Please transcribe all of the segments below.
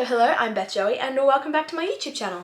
Hello, I'm Beth Joey and welcome back to my YouTube channel.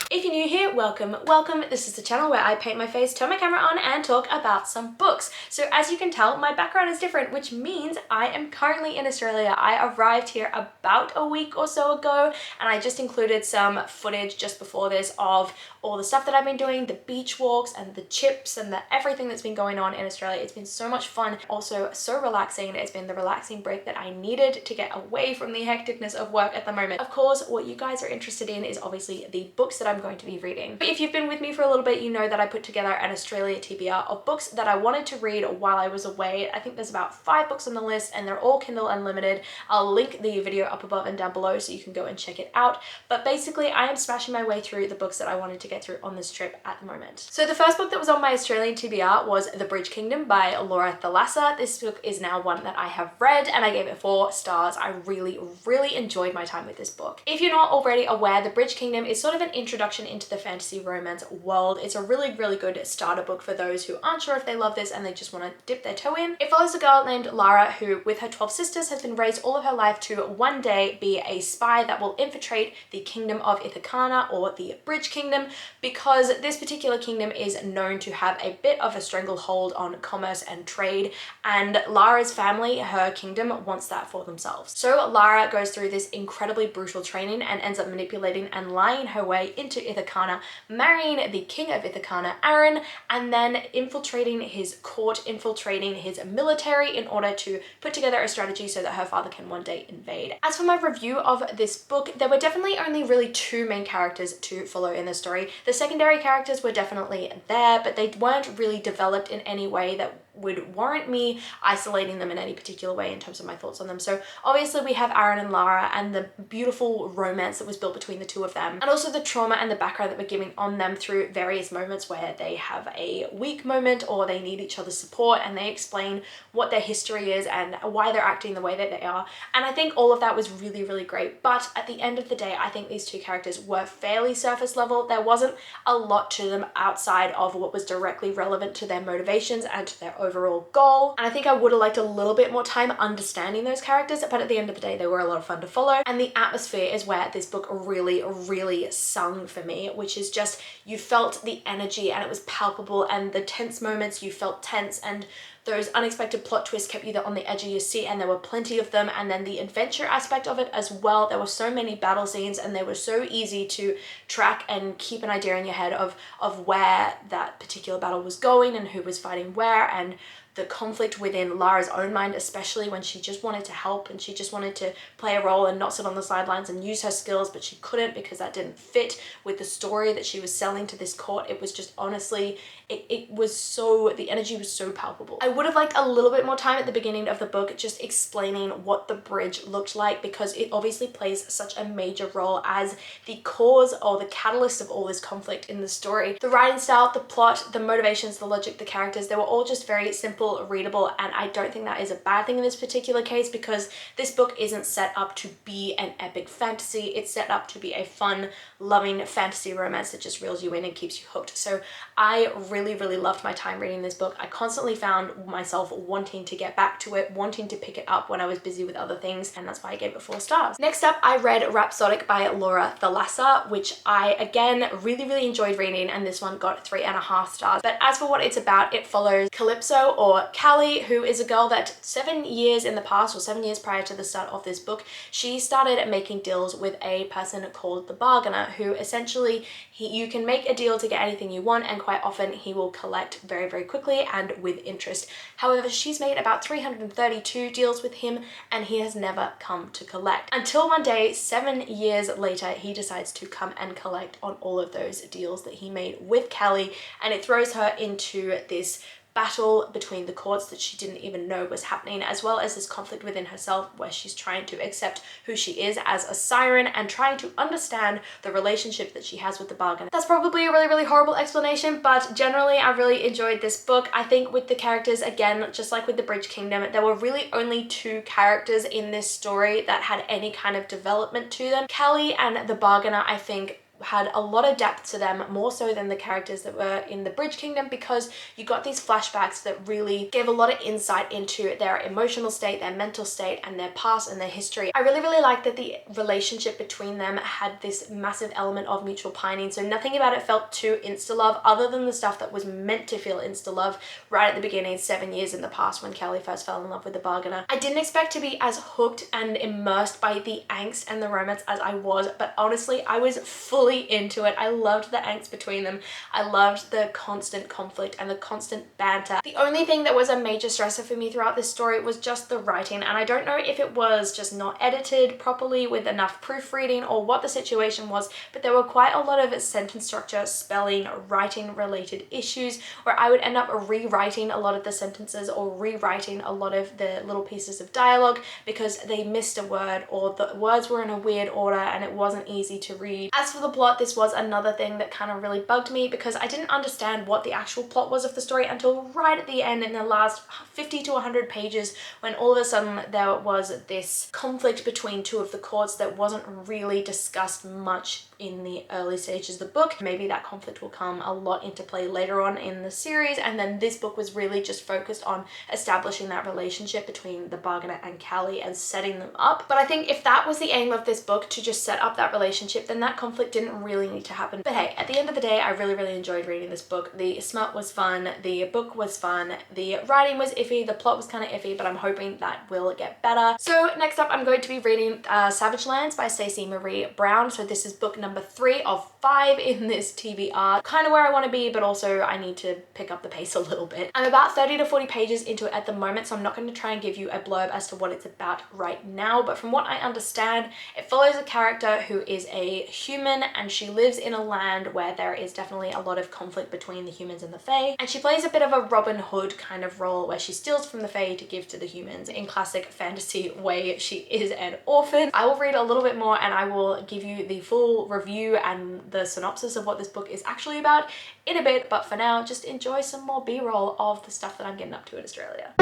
If you're new here, welcome, welcome. This is the channel where I paint my face, turn my camera on and talk about some books. So as you can tell, my background is different, which means I am currently in Australia. I arrived here about a week or so ago, and I just included some footage just before this of all the stuff that I've been doing, the beach walks and the chips and everything that's been going on in Australia. It's been so much fun, also so relaxing. It's been the relaxing break that I needed to get away from the hecticness of work at the moment. Of course, what you guys are interested in is obviously the books that I'm going to be reading. But if you've been with me for a little bit, you know that I put together an Australia TBR of books that I wanted to read while I was away. I think there's about 5 books on the list and they're all Kindle Unlimited. I'll link the video up above and down below so you can go and check it out. But basically, I am smashing my way through the books that I wanted to get through on this trip at the moment. So the first book that was on my Australian TBR was The Bridge Kingdom by Laura Thalassa. This book is now one that I have read and I gave it 4 stars. I really enjoyed my time with this book. If you're not already aware, The Bridge Kingdom is sort of an introduction into the fantasy romance world. It's a really good starter book for those who aren't sure if they love this and they just want to dip their toe in. It follows a girl named Lara who, with her 12 sisters, has been raised all of her life to one day be a spy that will infiltrate the kingdom of Ithacana, or the Bridge Kingdom, because this particular kingdom is known to have a bit of a stranglehold on commerce and trade, and Lara's family, her kingdom, wants that for themselves. So Lara goes through this incredibly brutal training and ends up manipulating and lying her way into Ithacana, marrying the king of Ithacana, Aaron, and then infiltrating his court, infiltrating his military in order to put together a strategy so that her father can one day invade. As for my review of this book, there were definitely only really 2 main characters to follow in the story. The secondary characters were definitely there, but they weren't really developed in any way that would warrant me isolating them in any particular way in terms of my thoughts on them. So obviously we have Aaron and Lara and the beautiful romance that was built between the 2 of them, and also the trauma and the background that we're giving on them through various moments where they have a weak moment or they need each other's support, and they explain what their history is and why they're acting the way that they are. And I think all of that was really great. But at the end of the day, I think these 2 characters were fairly surface level. There wasn't a lot to them outside of what was directly relevant to their motivations and to their overall goal. And I think I would have liked a little bit more time understanding those characters, but at the end of the day, they were a lot of fun to follow. And the atmosphere is where this book really sung for me, which is just, you felt the energy and it was palpable, and the tense moments you felt tense, and those unexpected plot twists kept you on the edge of your seat, and there were plenty of them. And then the adventure aspect of it as well. There were so many battle scenes and they were so easy to track and keep an idea in your head of where that particular battle was going and who was fighting where, and the conflict within Lara's own mind, especially when she just wanted to help and she just wanted to play a role and not sit on the sidelines and use her skills, but she couldn't because that didn't fit with the story that she was selling to this court. It was just, honestly, it was so, the energy was so palpable. I would have liked a little bit more time at the beginning of the book just explaining what the bridge looked like, because it obviously plays such a major role as the cause or the catalyst of all this conflict in the story. The writing style, the plot, the motivations, the logic, the characters, they were all just very simple, readable, and I don't think that is a bad thing in this particular case, because this book isn't set up to be an epic fantasy. It's set up to be a fun, loving fantasy romance that just reels you in and keeps you hooked. So I really loved my time reading this book. I constantly found myself wanting to get back to it, wanting to pick it up when I was busy with other things, and that's why I gave it 4 stars. Next up, I read Rhapsodic by Laura Thalassa, which I again really enjoyed reading, and this one got 3.5 stars. But as for what it's about, it follows Calypso, or Callie, who is a girl that 7 years in the past, or 7 years prior to the start of this book, she started making deals with a person called the Bargainer, who essentially, you can make a deal to get anything you want, and quite often he will collect very quickly and with interest. However, she's made about 332 deals with him and he has never come to collect. Until one day, 7 years later, he decides to come and collect on all of those deals that he made with Callie, and it throws her into this battle between the courts that she didn't even know was happening, as well as this conflict within herself where she's trying to accept who she is as a siren and trying to understand the relationship that she has with the bargainer. That's probably a really, really horrible explanation, but generally I really enjoyed this book. I think with the characters, again, just like with the Bridge Kingdom, there were really only two characters in this story that had any kind of development to them. Callie and the bargainer, I think, had a lot of depth to them, more so than the characters that were in the Bridge Kingdom, because you got these flashbacks that really gave a lot of insight into their emotional state, their mental state, and their past and their history. I really, really liked that the relationship between them had this massive element of mutual pining, so nothing about it felt too insta-love, other than the stuff that was meant to feel insta-love right at the beginning, 7 years in the past when Callie first fell in love with the bargainer. I didn't expect to be as hooked and immersed by the angst and the romance as I was, but honestly, I was fully into it. I loved the angst between them. I loved the constant conflict and the constant banter. The only thing that was a major stressor for me throughout this story was just the writing, and I don't know if it was just not edited properly with enough proofreading or what the situation was, but there were quite a lot of sentence structure, spelling, writing related issues where I would end up rewriting a lot of the sentences or rewriting a lot of the little pieces of dialogue because they missed a word or the words were in a weird order and it wasn't easy to read. As for the plot, this was another thing that kind of really bugged me because I didn't understand what the actual plot was of the story until right at the end, in the last 50 to 100 pages, when all of a sudden there was this conflict between two of the courts that wasn't really discussed much in the early stages of the book. Maybe that conflict will come a lot into play later on in the series, and then this book was really just focused on establishing that relationship between the bargainer and Callie and setting them up. But I think if that was the aim of this book, to just set up that relationship, then that conflict didn't really need to happen. But hey, at the end of the day, I really, really enjoyed reading this book. The smut was fun, the book was fun, the writing was iffy, the plot was kind of iffy, but I'm hoping that will get better. So next up, I'm going to be reading Savage Lands by Stacey Marie Brown. So this is book number 3 of 5 in this TBR. Kind of where I want to be, but also I need to pick up the pace a little bit. I'm about 30 to 40 pages into it at the moment, so I'm not going to try and give you a blurb as to what it's about right now, but from what I understand, it follows a character who is a human and she lives in a land where there is definitely a lot of conflict between the humans and the Fae, and she plays a bit of a Robin Hood kind of role where she steals from the Fae to give to the humans. In classic fantasy way, she is an orphan. I will read a little bit more and I will give you the full review and the synopsis of what this book is actually about in a bit, but for now, just enjoy some more B-roll of the stuff that I'm getting up to in Australia.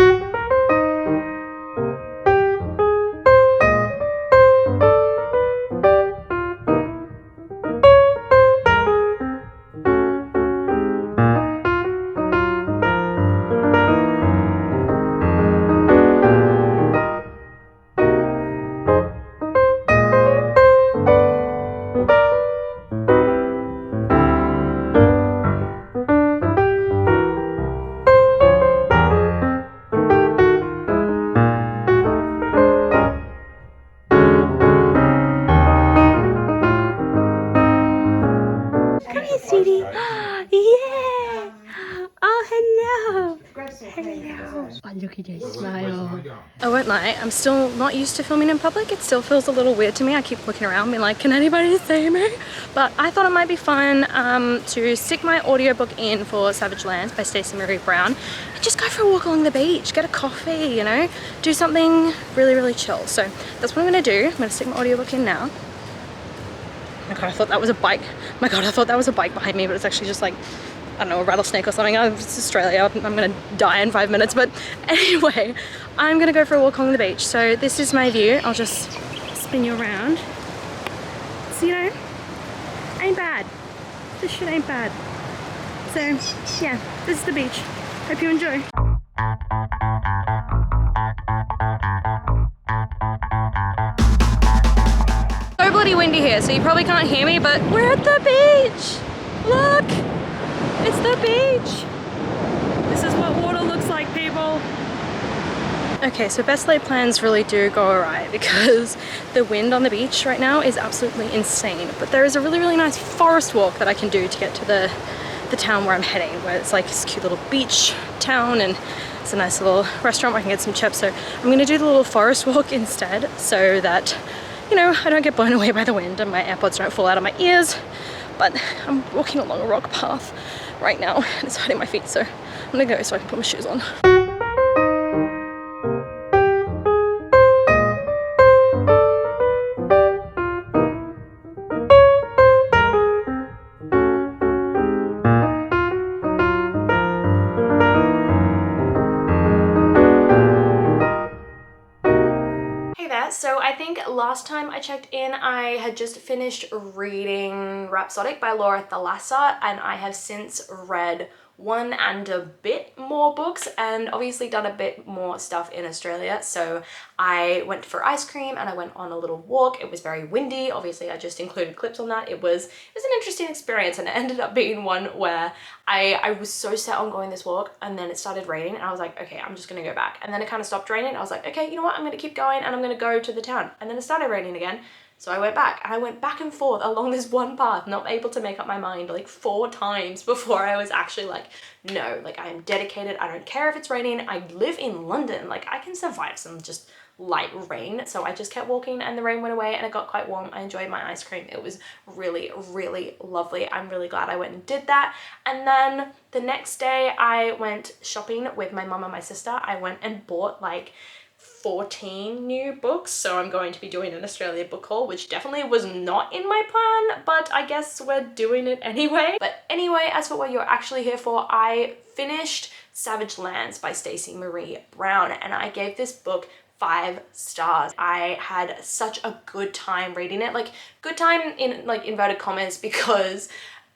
Look at your smile. I won't lie, I'm still not used to filming in public. It still feels a little weird to me. I keep looking around being like, can anybody see me? But I thought it might be fun to stick my audiobook in for Savage Lands by Stacey Marie Brown and just go for a walk along the beach, get a coffee, you know, do something really, really chill. So that's what I'm gonna do. I'm gonna stick my audiobook in now. Oh my god, I thought that was a bike. Oh my god, I thought that was a bike behind me, but it's actually just like, I don't know, a rattlesnake or something. Oh, it's Australia, I'm gonna die in 5 minutes. But anyway, I'm gonna go for a walk along the beach. So this is my view. I'll just spin you around. So, you know, ain't bad. This shit ain't bad. So yeah, this is the beach. Hope you enjoy. So bloody windy here, so you probably can't hear me, but we're at the beach. Look. It's the beach! This is what water looks like, people. Okay, so best laid plans really do go awry because the wind on the beach right now is absolutely insane. But there is a really, really nice forest walk that I can do to get to the town where I'm heading, where it's like this cute little beach town and it's a nice little restaurant where I can get some chips. So I'm gonna do the little forest walk instead so that, you know, I don't get blown away by the wind and my AirPods don't fall out of my ears. But I'm walking along a rock path right now and it's hurting my feet, so gonna go so I can put my shoes on. So I think last time I checked in, I had just finished reading Rhapsodic by Laura Thalassa, and I have since read one and a bit more books and obviously done a bit more stuff in Australia. So I went for ice cream and I went on a little walk. It was very windy. Obviously I just included clips on that. It was an interesting experience, and it ended up being one where I was so set on going this walk, and then it started raining and I was like, okay, I'm just gonna go back. And then it kind of stopped raining. I was like, okay, you know what? I'm gonna keep going and I'm gonna go to the town. And then it started raining again. So I went back, and I went back and forth along this one path, not able to make up my mind like 4 times before I was actually like, no, like I am dedicated. I don't care if it's raining. I live in London. Like I can survive some just light rain. So I just kept walking and the rain went away and it got quite warm. I enjoyed my ice cream. It was really, really lovely. I'm really glad I went and did that. And then the next day I went shopping with my mum and my sister. I went and bought like 14 new books, so I'm going to be doing an Australia book haul, which definitely was not in my plan, but I guess we're doing it anyway. But anyway, as for what you're actually here for, I finished Savage Lands by Stacey Marie Brown, and I gave this book 5 stars. I had such a good time reading it, like good time in like inverted commas, because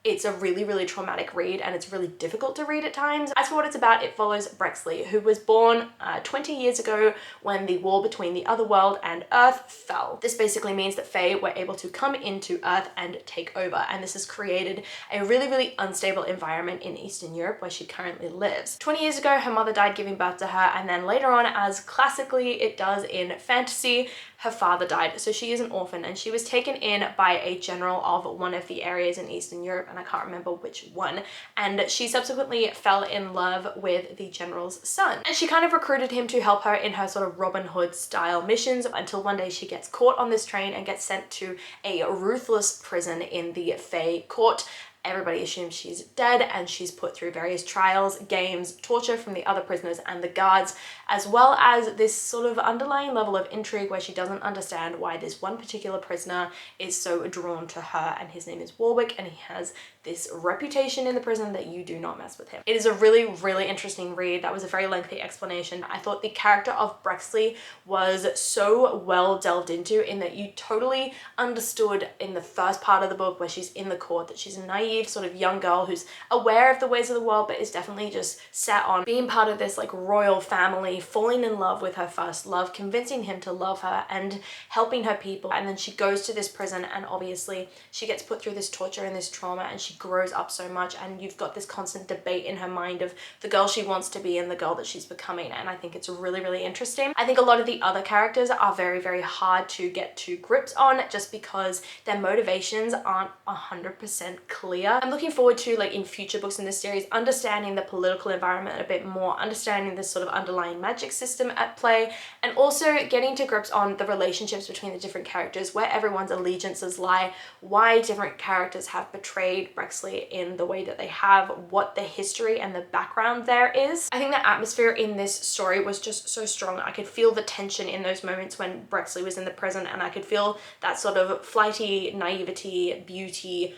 it's a really, really traumatic read and it's really difficult to read at times. As for what it's about, it follows Brexley, who was born 20 years ago when the war between the other world and Earth fell. This basically means that Fae were able to come into Earth and take over, and this has created a really, really unstable environment in Eastern Europe where she currently lives. 20 years ago, her mother died giving birth to her, and then later on, as classically it does in fantasy, her father died. So she is an orphan, and she was taken in by a general of one of the areas in Eastern Europe, and I can't remember which one. And she subsequently fell in love with the general's son. And she kind of recruited him to help her in her sort of Robin Hood style missions, until one day she gets caught on this train and gets sent to a ruthless prison in the Fae court. Everybody assumes she's dead, and she's put through various trials, games, torture from the other prisoners and the guards, as well as this sort of underlying level of intrigue where she doesn't understand why this one particular prisoner is so drawn to her, and his name is Warwick, and he has this reputation in the prison that you do not mess with him. It is a really, really interesting read. That was a very lengthy explanation. I thought the character of Brexley was so well delved into, in that you totally understood in the first part of the book where she's in the court that she's a naive sort of young girl who's aware of the ways of the world, but is definitely just set on being part of this like royal family, falling in love with her first love, convincing him to love her and helping her people. And then she goes to this prison, and obviously she gets put through this torture and this trauma, and she grows up so much, and you've got this constant debate in her mind of the girl she wants to be and the girl that she's becoming. And I think it's really, really interesting. I think a lot of the other characters are very, very hard to get to grips on, just because their motivations aren't 100% clear. I'm looking forward to, like in future books in this series, understanding the political environment a bit more, understanding this sort of underlying magic system at play, and also getting to grips on the relationships between the different characters, where everyone's allegiances lie, why different characters have betrayed Brexley in the way that they have, what the history and the background there is. I think the atmosphere in this story was just so strong. I could feel the tension in those moments when Brexley was in the prison, and I could feel that sort of flighty naivety, beauty,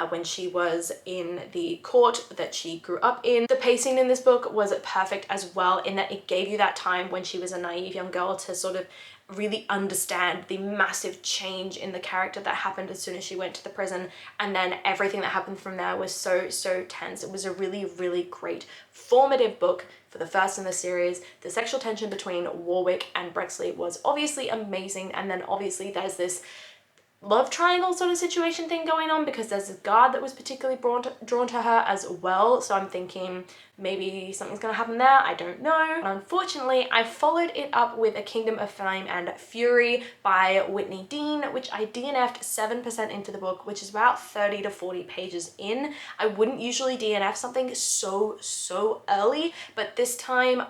when she was in the court that she grew up in. The pacing in this book was perfect as well, in that it gave you that time when she was a naive young girl to sort of really understand the massive change in the character that happened as soon as she went to the prison, and then everything that happened from there was so tense. It was a really, really great formative book for the first in the series. The sexual tension between Warwick and Brexley was obviously amazing, and then obviously there's this love triangle sort of situation thing going on, because there's a guard that was particularly drawn to her as well. So I'm thinking maybe something's gonna happen there, I don't know. But unfortunately, I followed it up with A Kingdom of Flame and Fury by Whitney Dean, which I DNF'd 7% into the book, which is about 30 to 40 pages in. I wouldn't usually DNF something so early, but this time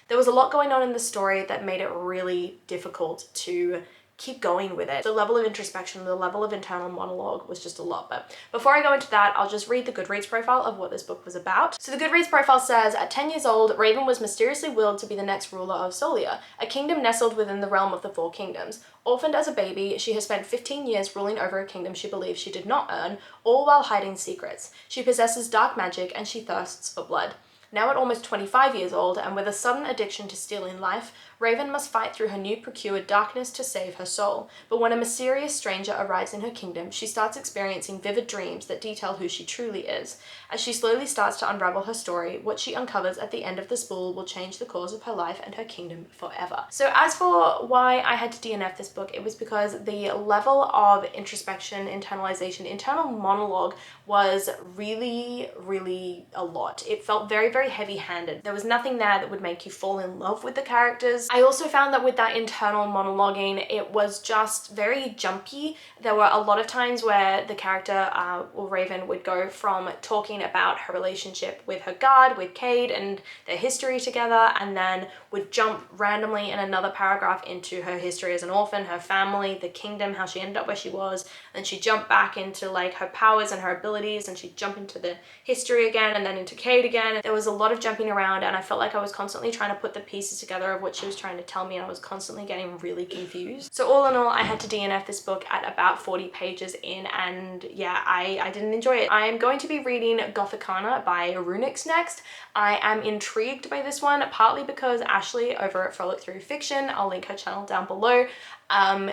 there was a lot going on in the story that made it really difficult to keep going with it. The level of introspection, the level of internal monologue was just a lot. But before I go into that, I'll just read the Goodreads profile of what this book was about. So the Goodreads profile says, at 10 years old, Raven was mysteriously willed to be the next ruler of Solia, a kingdom nestled within the realm of the Four Kingdoms. Orphaned as a baby, she has spent 15 years ruling over a kingdom she believes she did not earn, all while hiding secrets. She possesses dark magic and she thirsts for blood. Now at almost 25 years old, and with a sudden addiction to stealing life, Raven must fight through her new procured darkness to save her soul. But when a mysterious stranger arrives in her kingdom, she starts experiencing vivid dreams that detail who she truly is. As she slowly starts to unravel her story, what she uncovers at the end of the spool will change the course of her life and her kingdom forever. So as for why I had to DNF this book, it was because the level of introspection, internalization, internal monologue was really, really a lot. It felt very, very heavy-handed. There was nothing there that would make you fall in love with the characters. I also found that with that internal monologuing, it was just very jumpy. There were a lot of times where the character, or Raven, would go from talking about her relationship with her guard, with Cade, and their history together, and then would jump randomly in another paragraph into her history as an orphan, her family, the kingdom, how she ended up where she was, and she'd jump back into like her powers and her abilities, and she'd jump into the history again, and then into Cade again. There was a lot of jumping around, and I felt like I was constantly trying to put the pieces together of what she was trying to tell me, and I was constantly getting really confused. So all in all, I had to DNF this book at about 40 pages in, and yeah, I didn't enjoy it. I am going to be reading Gothicana by Runix next. I am intrigued by this one, partly because Ashley over at Frolic Through Fiction, I'll link her channel down below,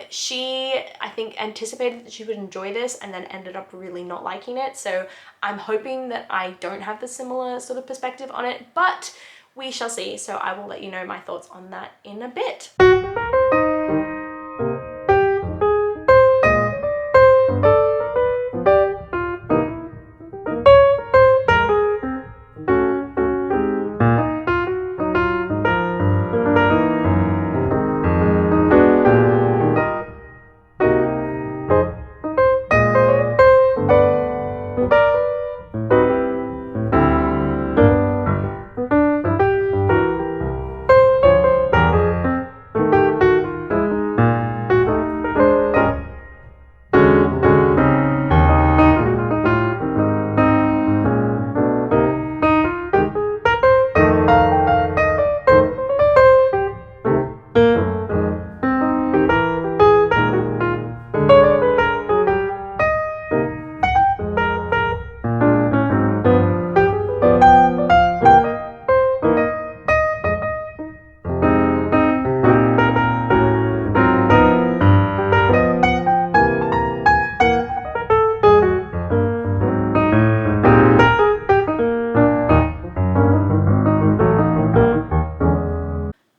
she, I think, anticipated that she would enjoy this and then ended up really not liking it. So I'm hoping that I don't have the similar sort of perspective on it, but we shall see. So I will let you know my thoughts on that in a bit.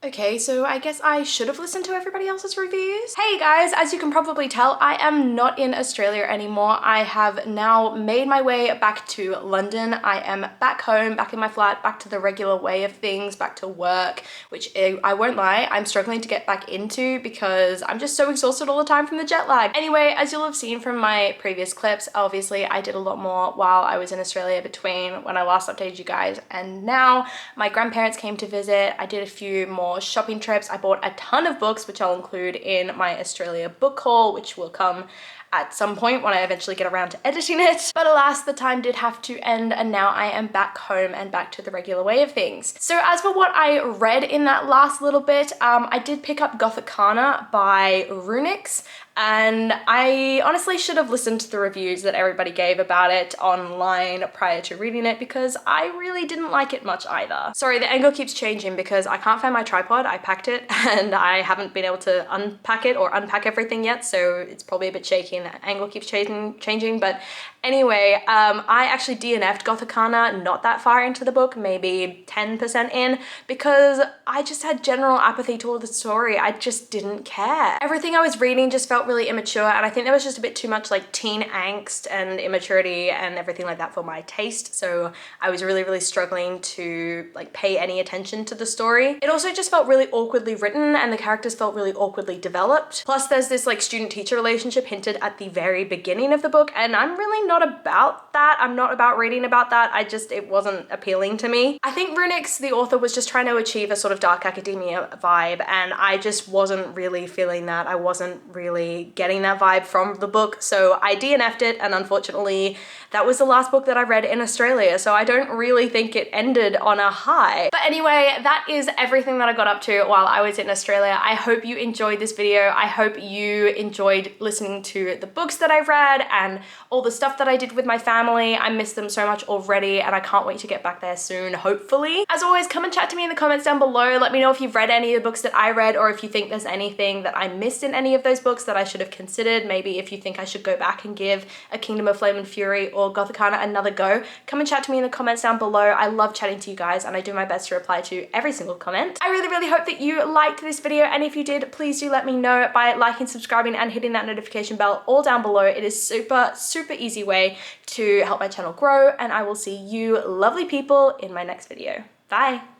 Okay, so I guess I should have listened to everybody else's reviews. Hey guys, as you can probably tell, I am not in Australia anymore. I have now made my way back to London. I am back home, back in my flat, back to the regular way of things, back to work, which I won't lie, I'm struggling to get back into because I'm just so exhausted all the time from the jet lag. Anyway, as you'll have seen from my previous clips, obviously I did a lot more while I was in Australia between when I last updated you guys and now. My grandparents came to visit. I did a few more shopping trips. I bought a ton of books, which I'll include in my Australia book haul, which will come at some point when I eventually get around to editing it. But alas, the time did have to end, and now I am back home and back to the regular way of things. So as for what I read in that last little bit, I did pick up Gothicana by Runix, and I honestly should have listened to the reviews that everybody gave about it online prior to reading it because I really didn't like it much either. Sorry, the angle keeps changing because I can't find my tripod. I packed it and I haven't been able to unpack it or unpack everything yet, so it's probably a bit shaky and the angle keeps changing. But anyway, I actually DNF'd Gothicana not that far into the book, maybe 10% in, because I just had general apathy toward the story. I just didn't care. Everything I was reading just felt really immature, and I think there was just a bit too much like teen angst and immaturity and everything like that for my taste, so I was really, really struggling to like pay any attention to the story. It also just felt really awkwardly written and the characters felt really awkwardly developed. Plus there's this like student-teacher relationship hinted at the very beginning of the book, and I'm really not about that. I'm not about reading about that. It wasn't appealing to me. I think Runix, the author, was just trying to achieve a sort of dark academia vibe, and I just wasn't really feeling that. I wasn't really getting that vibe from the book, so I DNF'd it, and unfortunately that was the last book that I read in Australia, so I don't really think it ended on a high. But anyway, that is everything that I got up to while I was in Australia. I hope you enjoyed this video. I hope you enjoyed listening to the books that I read and all the stuff that I did with my family. I miss them so much already, and I can't wait to get back there soon, hopefully. As always, come and chat to me in the comments down below. Let me know if you've read any of the books that I read, or if you think there's anything that I missed in any of those books that I should have considered. Maybe if you think I should go back and give A Kingdom of Flame and Fury or Gothicana another go, come and chat to me in the comments down below. I love chatting to you guys, and I do my best to reply to every single comment. I really hope that you liked this video, and if you did, please do let me know by liking, subscribing, and hitting that notification bell all down below. It is super easy way to help my channel grow, and I will see you lovely people in my next video. Bye!